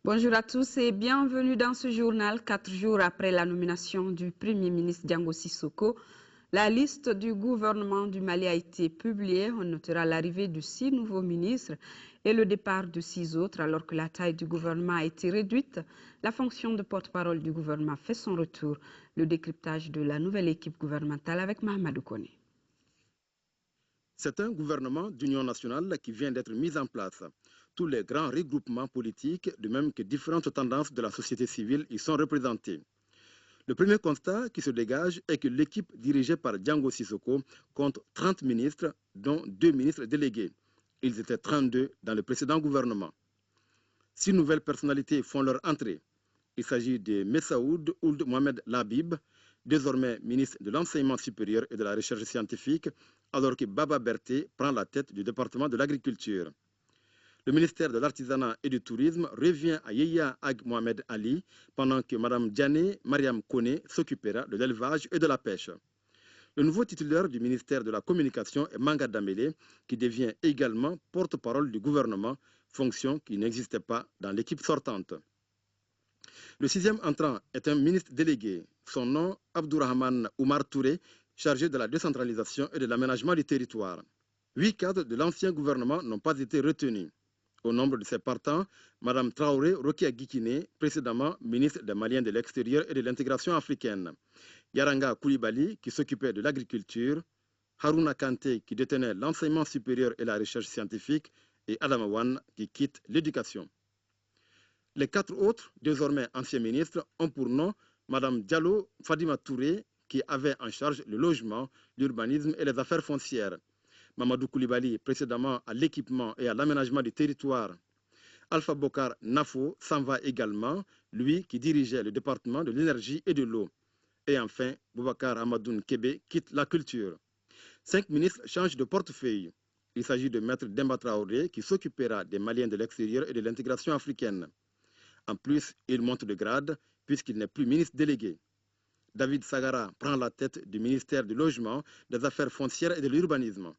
Bonjour à tous et bienvenue dans ce journal. 4 jours après la nomination du Premier ministre Diango Sissoko, la liste du gouvernement du Mali a été publiée. On notera l'arrivée de 6 nouveaux ministres et le départ de 6 autres. Alors que la taille du gouvernement a été réduite, la fonction de porte-parole du gouvernement fait son retour. Le décryptage de la nouvelle équipe gouvernementale avec Mahamadou Kone. C'est un gouvernement d'union nationale qui vient d'être mis en place. Tous les grands regroupements politiques, de même que différentes tendances de la société civile, y sont représentés. Le premier constat qui se dégage est que l'équipe dirigée par Diango Sissoko compte 30 ministres, dont 2 ministres délégués. Ils étaient 32 dans le précédent gouvernement. 6 nouvelles personnalités font leur entrée. Il s'agit de Messaoud Ould Mohamed Labib, désormais ministre de l'Enseignement supérieur et de la Recherche scientifique, alors que Baba Berté prend la tête du département de l'Agriculture. Le ministère de l'Artisanat et du Tourisme revient à Yeya Ag Mohamed Ali, pendant que Mme Diané Mariam Kone s'occupera de l'élevage et de la pêche. Le nouveau titulaire du ministère de la Communication est Manga Damele, qui devient également porte-parole du gouvernement, fonction qui n'existait pas dans l'équipe sortante. Le 6e entrant est un ministre délégué. Son nom, Abdourahman Oumar Touré, chargé de la décentralisation et de l'aménagement du territoire. 8 cadres de l'ancien gouvernement n'ont pas été retenus. Au nombre de ces partants, Mme Traoré Rokia Gikine, précédemment ministre des Maliens de l'extérieur et de l'intégration africaine. Yaranga Koulibaly, qui s'occupait de l'agriculture. Haruna Kanté, qui détenait l'enseignement supérieur et la recherche scientifique. Et Adama Wan, qui quitte l'éducation. Les 4 autres, désormais anciens ministres, ont pour nom Mme Diallo Fadima Touré, qui avait en charge le logement, l'urbanisme et les affaires foncières. Mamadou Koulibaly, précédemment à l'équipement et à l'aménagement du territoire. Alpha Bokar Nafo s'en va également, lui qui dirigeait le département de l'énergie et de l'eau. Et enfin, Boubacar Hamadoun Kébé quitte la culture. 5 ministres changent de portefeuille. Il s'agit de Maître Demba Traoré, qui s'occupera des Maliens de l'extérieur et de l'intégration africaine. En plus, il monte de grade puisqu'il n'est plus ministre délégué. David Sagara prend la tête du ministère du Logement, des Affaires foncières et de l'Urbanisme.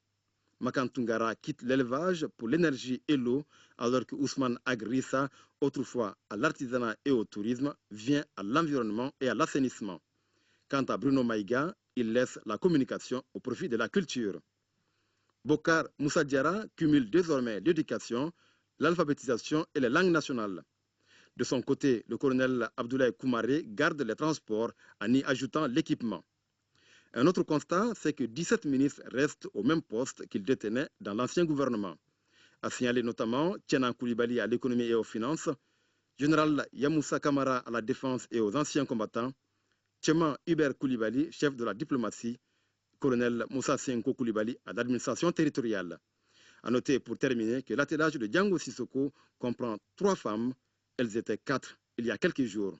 Makantungara quitte l'élevage pour l'énergie et l'eau, alors que Ousmane Agrissa, autrefois à l'artisanat et au tourisme, vient à l'environnement et à l'assainissement. Quant à Bruno Maïga, il laisse la communication au profit de la culture. Bokar Moussa Diarra cumule désormais l'éducation, l'alphabétisation et les langues nationales. De son côté, le colonel Abdoulaye Koumaré garde les transports en y ajoutant l'équipement. Un autre constat, c'est que 17 ministres restent au même poste qu'ils détenaient dans l'ancien gouvernement. A signaler notamment Tchenan Koulibaly à l'économie et aux finances, général Yamoussa Kamara à la défense et aux anciens combattants, Tcheman Hubert Koulibaly, chef de la diplomatie, colonel Moussa Senko Koulibaly à l'administration territoriale. A noter pour terminer que l'attelage de Diango Sissoko comprend 3 femmes. Elles étaient 4 il y a quelques jours.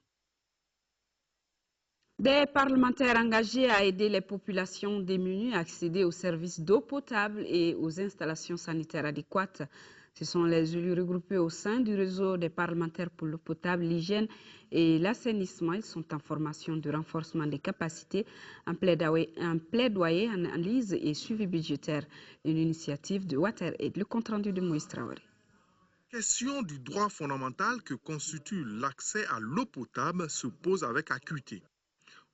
Des parlementaires engagés à aider les populations démunies à accéder aux services d'eau potable et aux installations sanitaires adéquates. Ce sont les élus regroupés au sein du réseau des parlementaires pour l'eau potable, l'hygiène et l'assainissement. Ils sont en formation de renforcement des capacités, un plaidoyer, analyse et suivi budgétaire. Une initiative de WaterAid. Le compte-rendu de Moïse Traoré. La question du droit fondamental que constitue l'accès à l'eau potable se pose avec acuité.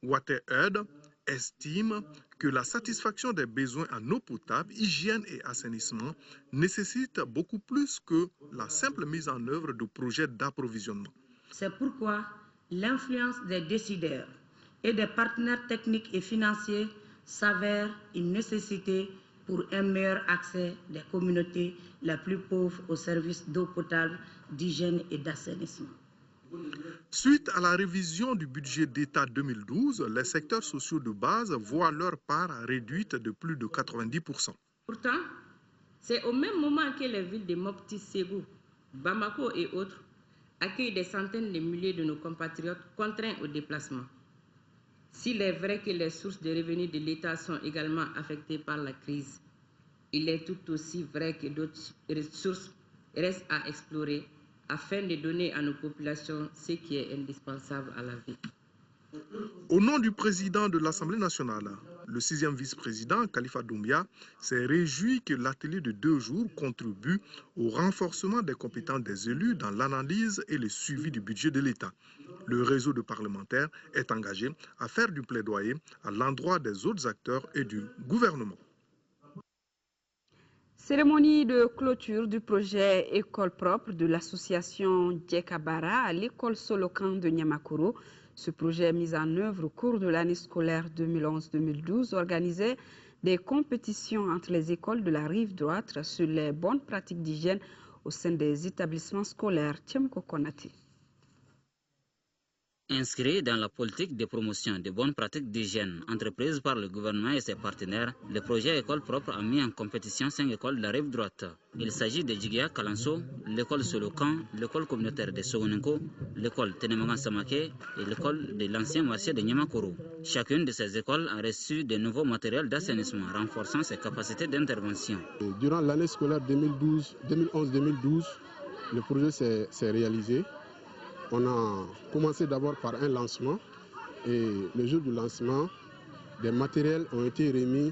WaterAid estime que la satisfaction des besoins en eau potable, hygiène et assainissement nécessite beaucoup plus que la simple mise en œuvre de projets d'approvisionnement. C'est pourquoi l'influence des décideurs et des partenaires techniques et financiers s'avère une nécessité pour un meilleur accès des communautés les plus pauvres aux services d'eau potable, d'hygiène et d'assainissement. Suite à la révision du budget d'État 2012, les secteurs sociaux de base voient leur part réduite de plus de 90%. Pourtant, c'est au même moment que les villes de Mopti, Ségou, Bamako et autres accueillent des centaines de milliers de nos compatriotes contraints au déplacement. S'il est vrai que les sources de revenus de l'État sont également affectées par la crise, il est tout aussi vrai que d'autres ressources restent à explorer afin de donner à nos populations ce qui est indispensable à la vie. Au nom du président de l'Assemblée nationale, Le 6e vice-président, Khalifa Doumbia, s'est réjoui que l'atelier de 2 jours contribue au renforcement des compétences des élus dans l'analyse et le suivi du budget de l'État. Le réseau de parlementaires est engagé à faire du plaidoyer à l'endroit des autres acteurs et du gouvernement. Cérémonie de clôture du projet École propre de l'association Djekabara à l'école Solokan de Niamakoro. Ce projet mis en œuvre au cours de l'année scolaire 2011-2012 organisait des compétitions entre les écoles de la rive droite sur les bonnes pratiques d'hygiène au sein des établissements scolaires. Tiemko Konate. Inscrit dans la politique de promotion des bonnes pratiques d'hygiène entreprise par le gouvernement et ses partenaires, le projet École propre a mis en compétition 5 écoles de la rive droite. Il s'agit de Djigia Kalanso, l'école Solokan, l'école communautaire de Sogonenko, l'école Tenemagan Samake et l'école de l'ancien marché de Niamakoro. Chacune de ces écoles a reçu de nouveaux matériels d'assainissement, renforçant ses capacités d'intervention. Durant l'année scolaire 2011-2012, le projet s'est réalisé. On a commencé d'abord par un lancement et le jour du lancement, des matériels ont été remis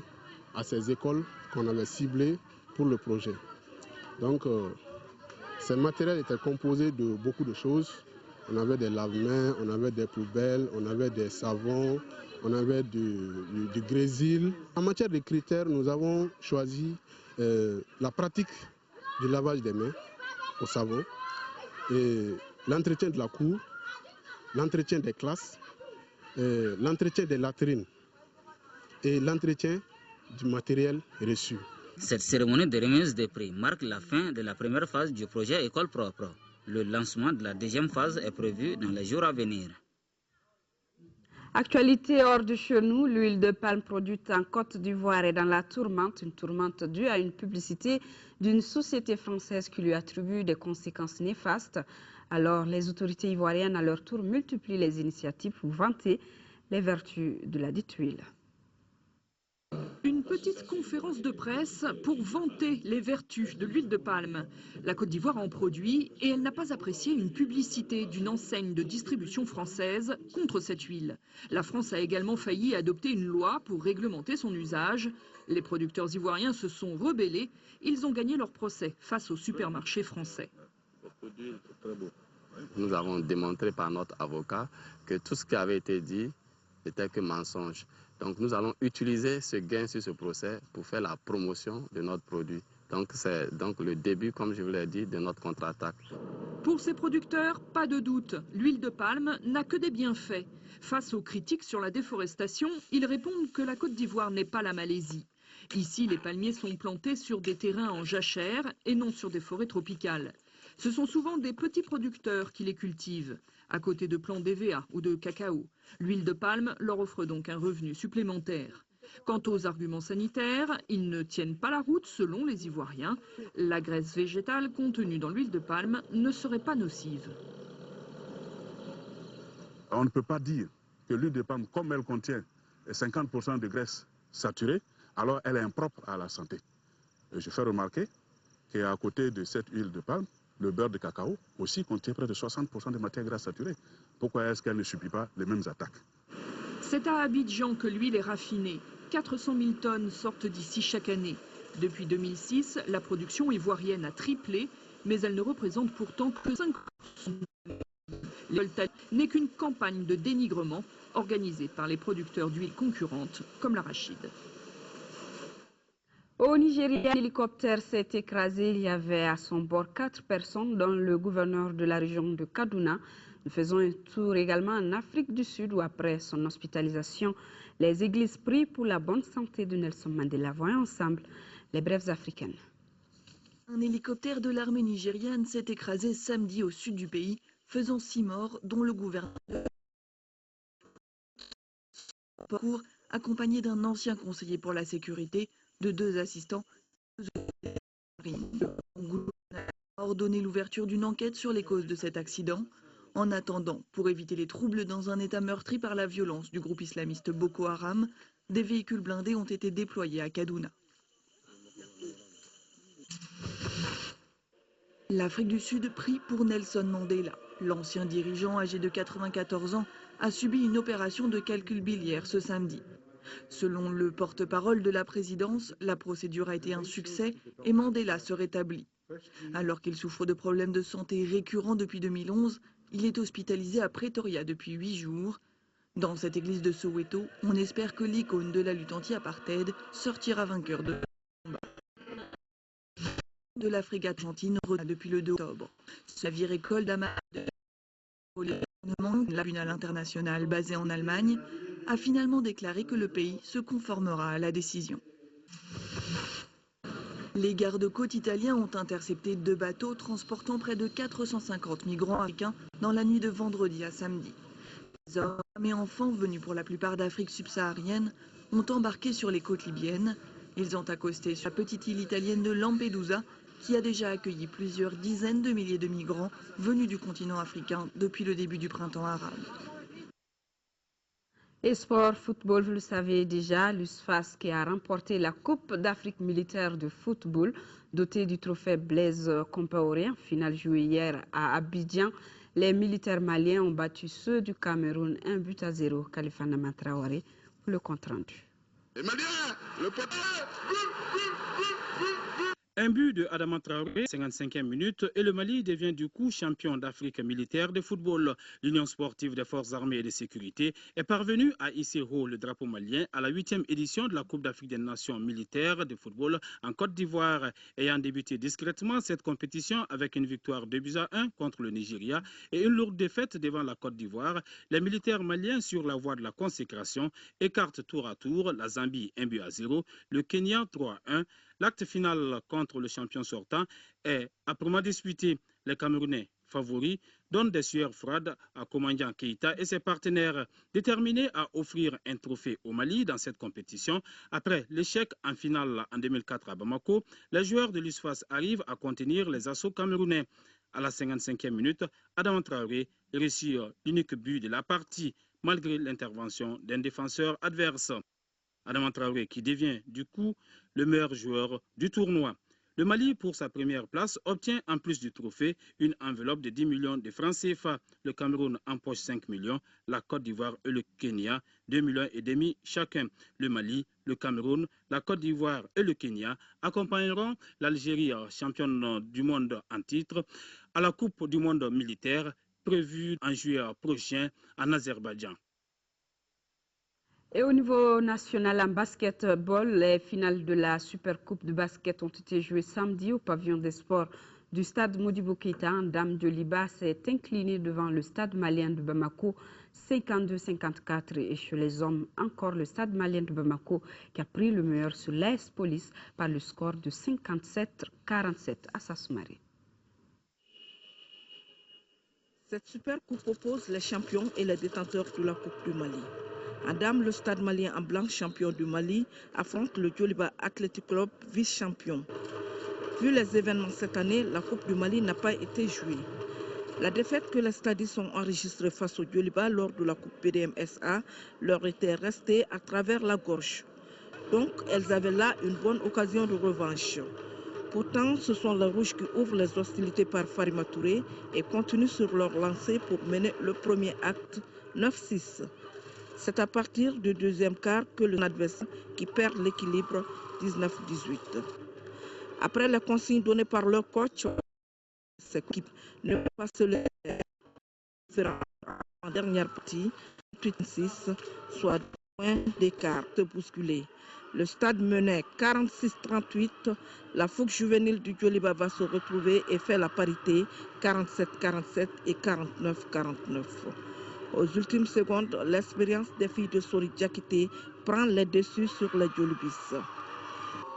à ces écoles qu'on avait ciblées pour le projet. Donc, ces matériels étaient composés de beaucoup de choses. On avait des lave-mains, on avait des poubelles, on avait des savons, on avait du grésil. En matière de critères, nous avons choisi la pratique du lavage des mains au savon et l'entretien de la cour, l'entretien des classes, l'entretien des latrines et l'entretien du matériel reçu. Cette cérémonie de remise des prix marque la fin de la première phase du projet École propre. Le lancement de la deuxième phase est prévu dans les jours à venir. Actualité hors de chez nous, l'huile de palme produite en Côte d'Ivoire est dans la tourmente, une tourmente due à une publicité d'une société française qui lui attribue des conséquences néfastes. Alors, les autorités ivoiriennes, à leur tour, multiplient les initiatives pour vanter les vertus de la dite huile. Une petite conférence de presse pour vanter les vertus de l'huile de palme. La Côte d'Ivoire en produit et elle n'a pas apprécié une publicité d'une enseigne de distribution française contre cette huile. La France a également failli adopter une loi pour réglementer son usage. Les producteurs ivoiriens se sont rebellés. Ils ont gagné leur procès face aux supermarchés français. Nous avons démontré par notre avocat que tout ce qui avait été dit n'était que mensonge. Donc nous allons utiliser ce gain sur ce procès pour faire la promotion de notre produit. Donc c'est le début, comme je vous l'ai dit, de notre contre-attaque. Pour ces producteurs, pas de doute, l'huile de palme n'a que des bienfaits. Face aux critiques sur la déforestation, ils répondent que la Côte d'Ivoire n'est pas la Malaisie. Ici, les palmiers sont plantés sur des terrains en jachère et non sur des forêts tropicales. Ce sont souvent des petits producteurs qui les cultivent, à côté de plants d'EVA ou de cacao. L'huile de palme leur offre donc un revenu supplémentaire. Quant aux arguments sanitaires, ils ne tiennent pas la route selon les Ivoiriens. La graisse végétale contenue dans l'huile de palme ne serait pas nocive. On ne peut pas dire que l'huile de palme, comme elle contient 50% de graisse saturée, alors elle est impropre à la santé. Et je fais remarquer qu'à côté de cette huile de palme, le beurre de cacao aussi contient près de 60% de matière grasse saturée. Pourquoi est-ce qu'elle ne subit pas les mêmes attaques? C'est à Abidjan que l'huile est raffinée. 400 000 tonnes sortent d'ici chaque année. Depuis 2006, la production ivoirienne a triplé, mais elle ne représente pourtant que 5%. L'Olta n'est qu'une campagne de dénigrement organisée par les producteurs d'huile concurrentes comme l'arachide. Au Nigeria, un hélicoptère s'est écrasé. Il y avait à son bord 4 personnes, dont le gouverneur de la région de Kaduna. Nous faisons un tour également en Afrique du Sud où, après son hospitalisation, les églises prient pour la bonne santé de Nelson Mandela. Voyons ensemble les brèves africaines. Un hélicoptère de l'armée nigériane s'est écrasé samedi au sud du pays, faisant 6 morts, dont le gouverneur accompagné d'un ancien conseiller pour la sécurité, de 2 assistants. Le gouvernement a ordonné l'ouverture d'une enquête sur les causes de cet accident. En attendant, pour éviter les troubles dans un État meurtri par la violence du groupe islamiste Boko Haram, des véhicules blindés ont été déployés à Kaduna. L'Afrique du Sud prie pour Nelson Mandela. L'ancien dirigeant âgé de 94 ans a subi une opération de calcul biliaire ce samedi. Selon le porte-parole de la présidence, la procédure a été un succès et Mandela se rétablit. Alors qu'il souffre de problèmes de santé récurrents depuis 2011, il est hospitalisé à Pretoria depuis 8 jours. Dans cette église de Soweto, on espère que l'icône de la lutte anti-apartheid sortira vainqueur de combat. De la frégate argentine revient depuis le 2 octobre. Ce navire école d'amarre de le tribunal international basé en Allemagne a finalement déclaré que le pays se conformera à la décision. Les gardes-côtes italiens ont intercepté 2 bateaux transportant près de 450 migrants africains dans la nuit de vendredi à samedi. Les hommes et enfants venus pour la plupart d'Afrique subsaharienne ont embarqué sur les côtes libyennes. Ils ont accosté sur la petite île italienne de Lampedusa qui a déjà accueilli plusieurs dizaines de milliers de migrants venus du continent africain depuis le début du printemps arabe. Et sport, football, vous le savez déjà, l'USFAS qui a remporté la Coupe d'Afrique militaire de football, dotée du trophée Blaise Compaoré, en finale jouée hier à Abidjan. Les militaires maliens ont battu ceux du Cameroun 1-0. Khalifa Nama Traoré pour le compte rendu. Les Maliens, le poteau. Un but de Adama Traoré, 55e minute, et le Mali devient du coup champion d'Afrique militaire de football. L'Union sportive des forces armées et de sécurité est parvenue à hisser haut le drapeau malien à la 8e édition de la Coupe d'Afrique des Nations militaires de football en Côte d'Ivoire. Ayant débuté discrètement cette compétition avec une victoire 2-1 contre le Nigeria et une lourde défaite devant la Côte d'Ivoire, les militaires maliens sur la voie de la consécration écartent tour à tour la Zambie 1-0, le Kenya 3-1. L'acte final contre le champion sortant est âprement disputé. Les Camerounais favoris donnent des sueurs froides à Komandian Keïta et ses partenaires, déterminés à offrir un trophée au Mali dans cette compétition. Après l'échec en finale en 2004 à Bamako, les joueurs de l'USFAS arrivent à contenir les assauts camerounais. À la 55e minute, Adama Traoré réussit l'unique but de la partie, malgré l'intervention d'un défenseur adverse. Adama Traoré qui devient du coup le meilleur joueur du tournoi. Le Mali, pour sa première place, obtient en plus du trophée une enveloppe de 10 millions de francs CFA. Le Cameroun empoche 5 millions, la Côte d'Ivoire et le Kenya 2,5 millions chacun. Le Mali, le Cameroun, la Côte d'Ivoire et le Kenya accompagneront l'Algérie, championne du monde en titre, à la Coupe du monde militaire prévue en juillet prochain en Azerbaïdjan. Et au niveau national en basketball, les finales de la Supercoupe de basket ont été jouées samedi au pavillon des sports du stade Modibo Keïta. Dame Djoliba s'est inclinée devant le stade malien de Bamako 52-54 et chez les hommes encore le stade malien de Bamako qui a pris le meilleur sur l'AS Police par le score de 57-47 à Sassoumari. Cette Supercoupe oppose les champions et les détenteurs de la Coupe du Mali. En dames, le stade malien en blanc, champion du Mali, affronte le Djoliba Athletic Club, vice-champion. Vu les événements cette année, la Coupe du Mali n'a pas été jouée. La défaite que les stadistes ont enregistrée face au Djoliba lors de la Coupe PDMSA leur était restée à travers la gorge. Donc, elles avaient là une bonne occasion de revanche. Pourtant, ce sont les Rouges qui ouvrent les hostilités par Farima Touré et continuent sur leur lancée pour mener le premier acte 9-6. C'est à partir du deuxième quart que le adversaire qui perd l'équilibre 19-18. Après les consignes données par leur coach, cette équipe ne peut pas se laisser en dernière partie, 8-6, soit point d'écart bousculé. Le stade menait 46-38. La fougue juvénile du Djoliba va se retrouver et fait la parité 47-47 et 49-49. Aux ultimes secondes, l'expérience des filles de Sori Diakité prend les dessus sur les Djolibis.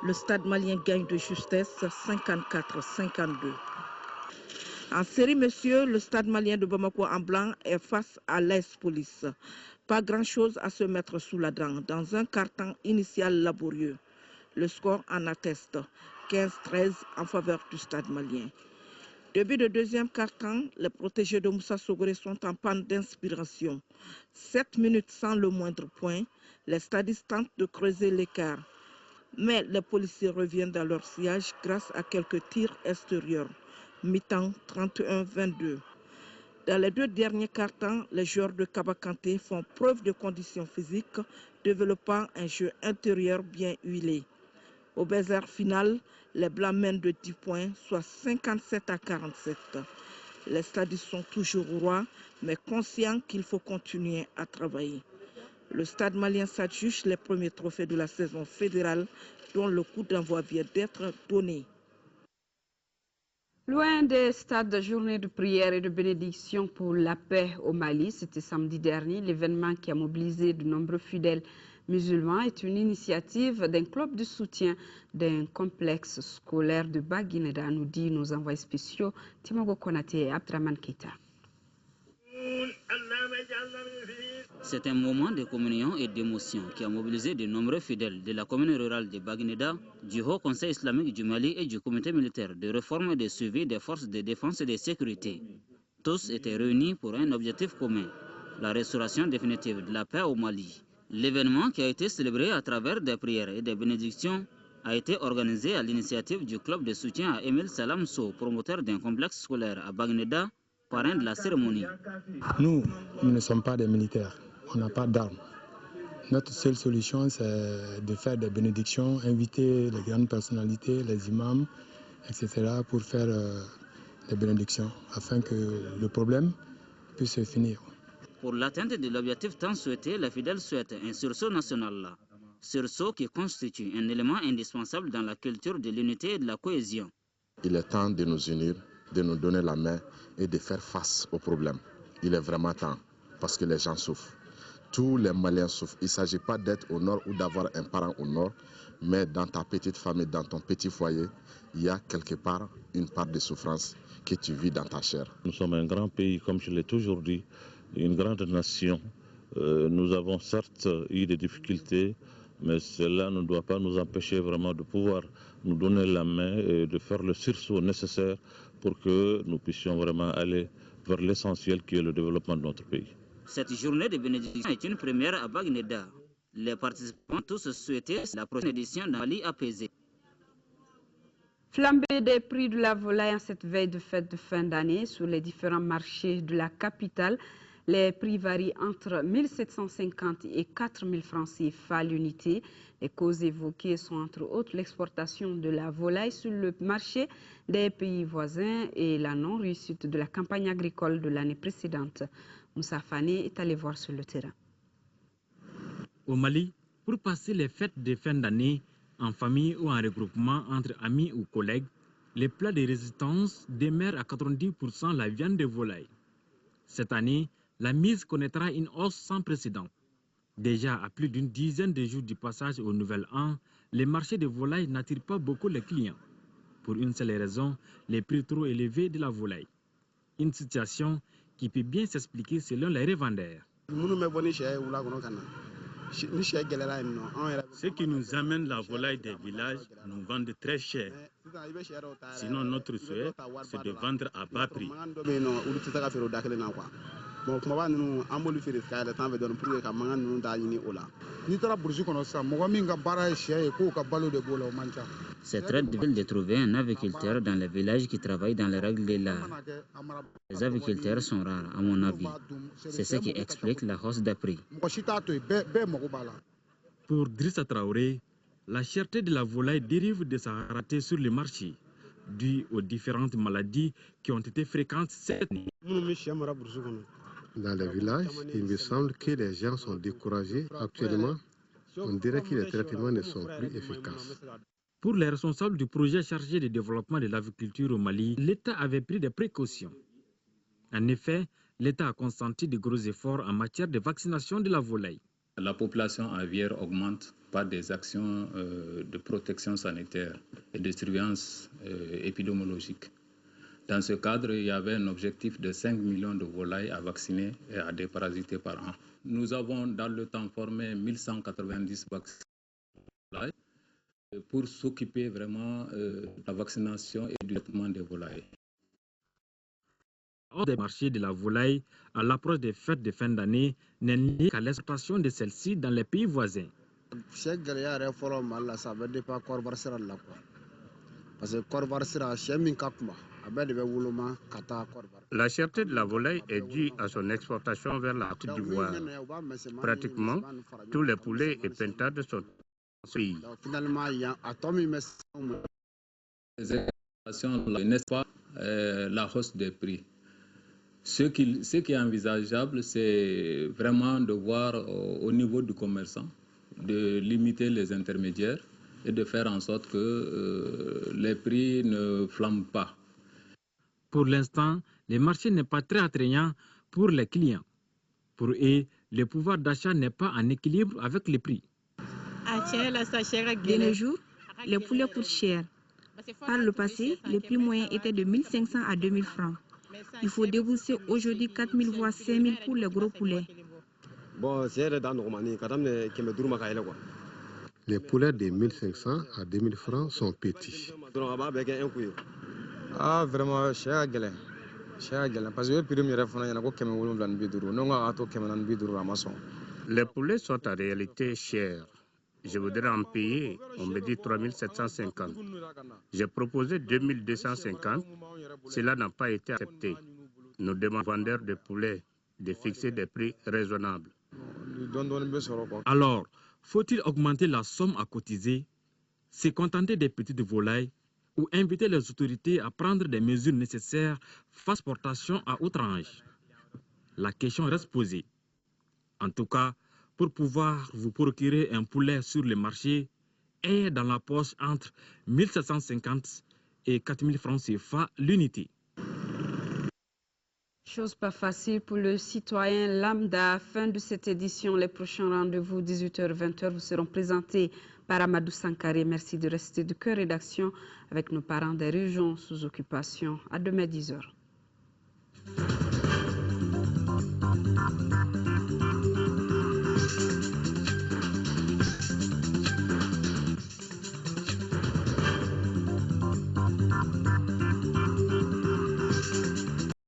Le stade malien gagne de justesse 54-52. En série, messieurs, le stade malien de Bamako en blanc est face à l'AS Police. Pas grand-chose à se mettre sous la dent dans un carton initial laborieux. Le score en atteste, 15-13 en faveur du stade malien. Début de deuxième quart-temps, les protégés de Moussa Sogoré sont en panne d'inspiration. 7 minutes sans le moindre point, les stadistes tentent de creuser l'écart. Mais les policiers reviennent dans leur sillage grâce à quelques tirs extérieurs. Mi-temps 31-22. Dans les deux derniers quart-temps, les joueurs de Kabakanté font preuve de conditions physiques développant un jeu intérieur bien huilé. Au buzzer final, les Blancs mènent de 10 points, soit 57 à 47. Les stadistes sont toujours rois, mais conscients qu'il faut continuer à travailler. Le Stade malien s'adjuge les premiers trophées de la saison fédérale, dont le coup d'envoi vient d'être donné. Loin des stades de journée de prière et de bénédiction pour la paix au Mali, c'était samedi dernier, l'événement qui a mobilisé de nombreux fidèles musulmans est une initiative d'un club de soutien d'un complexe scolaire de Baguineda, nous dit nos envoyés spéciaux Timago Konaté et Abdraman Keita. C'est un moment de communion et d'émotion qui a mobilisé de nombreux fidèles de la commune rurale de Baguineda, du Haut Conseil islamique du Mali et du comité militaire de réforme et de suivi des forces de défense et de sécurité. Tous étaient réunis pour un objectif commun, la restauration définitive de la paix au Mali. L'événement, qui a été célébré à travers des prières et des bénédictions, a été organisé à l'initiative du club de soutien à Emile Salam Sow, promoteur d'un complexe scolaire à Baguineda, parrain de la cérémonie. Nous ne sommes pas des militaires, on n'a pas d'armes. Notre seule solution, c'est de faire des bénédictions, inviter les grandes personnalités, les imams, etc. pour faire des bénédictions, afin que le problème puisse se finir. Pour l'atteinte de l'objectif tant souhaité, les fidèles souhaitent un sursaut national. Sursaut qui constitue un élément indispensable dans la culture de l'unité et de la cohésion. Il est temps de nous unir, de nous donner la main et de faire face aux problèmes. Il est vraiment temps, parce que les gens souffrent. Tous les Maliens souffrent. Il ne s'agit pas d'être au nord ou d'avoir un parent au nord, mais dans ta petite famille, dans ton petit foyer, il y a quelque part une part de souffrance que tu vis dans ta chair. Nous sommes un grand pays, comme je l'ai toujours dit, une grande nation. Nous avons certes eu des difficultés, mais cela ne doit pas nous empêcher vraiment de pouvoir nous donner la main et de faire le sursaut nécessaire pour que nous puissions vraiment aller vers l'essentiel qui est le développement de notre pays. Cette journée de bénédiction est une première à Baguineda. Les participants tous souhaitaient la prochaine édition d'un Mali apaisé. Flambée des prix de la volaille en cette veille de fête de fin d'année sur les différents marchés de la capitale. Les prix varient entre 1 750 et 4 000 francs CFA l'unité. Les causes évoquées sont entre autres l'exportation de la volaille sur le marché des pays voisins et la non-réussite de la campagne agricole de l'année précédente. Moussa Fane est allé voir sur le terrain. Au Mali, pour passer les fêtes de fin d'année en famille ou en regroupement entre amis ou collègues, les plats de résistance demeurent à 90% la viande de volaille. Cette année, la mise connaîtra une hausse sans précédent. Déjà à plus d'une dizaine de jours du passage au nouvel an, les marchés de volaille n'attirent pas beaucoup les clients. Pour une seule raison, les prix trop élevés de la volaille. Une situation qui peut bien s'expliquer selon les revendeurs. Ceux qui nous amènent la volaille des villages nous vendent très cher. Sinon, notre souhait, c'est de vendre à bas prix. C'est très difficile de trouver un aviculteur dans les villages qui travaille dans les règles de l'art. Les aviculteurs sont rares, à mon avis. C'est ce qui explique la hausse des prix. Pour Drissa Traoré, la cherté de la volaille dérive de sa rareté sur le marché, due aux différentes maladies qui ont été fréquentes cette année. Dans les villages, il me semble que les gens sont découragés. Actuellement, on dirait que les traitements ne sont plus efficaces. Pour les responsables du projet chargé du développement de l'aviculture au Mali, l'État avait pris des précautions. En effet, l'État a consenti de gros efforts en matière de vaccination de la volaille. La population aviaire augmente par des actions de protection sanitaire et de surveillance épidémiologique. Dans ce cadre, il y avait un objectif de 5 millions de volailles à vacciner et à déparasiter par an. Nous avons dans le temps formé 1190 vaccins pour s'occuper vraiment de la vaccination et du traitement des volailles. Hors des marchés de la volaille, à l'approche des fêtes de fin d'année, n'est liée qu'à l'exportation de celle-ci dans les pays voisins. Ça veut dépendre parce que La cherté de la volaille est due à son exportation vers la Côte d'Ivoire. Pratiquement tous les poulets et pintades sont en pays. Les exportations, n'est-ce pas, la hausse des prix. Ce qui est envisageable, c'est vraiment de voir au niveau du commerçant, de limiter les intermédiaires et de faire en sorte que les prix ne flambent pas. Pour l'instant, le marché n'est pas très attrayant pour les clients. Pour eux, le pouvoir d'achat n'est pas en équilibre avec les prix. De nos jours, les poulets coûtent cher. Par le passé, le prix moyen était de 1 500 à 2 000 francs. Il faut débourser aujourd'hui 4 000 voire 5 000 pour les gros poulets. Les poulets de 1 500 à 2 000 francs sont petits. Ah, vraiment, cher. Parce que les poulets sont en réalité chers. Je voudrais en payer, on me dit 3 750. J'ai proposé 2 250. Cela n'a pas été accepté. Nous demandons aux vendeurs de poulets de fixer des prix raisonnables. Alors, faut-il augmenter la somme à cotiser, se contenter des petites volailles ou inviter les autorités à prendre des mesures nécessaires face exportation à outrance? La question reste posée. En tout cas, pour pouvoir vous procurer un poulet sur le marché, ayez dans la poche entre 1 750 et 4 000 francs CFA l'unité. Chose pas facile pour le citoyen lambda. Fin de cette édition. Les prochains rendez-vous, 18h-20h, vous seront présentés par Amadou Sankaré. Merci de rester de cœur rédaction avec nos parents des régions sous occupation. À demain 10h.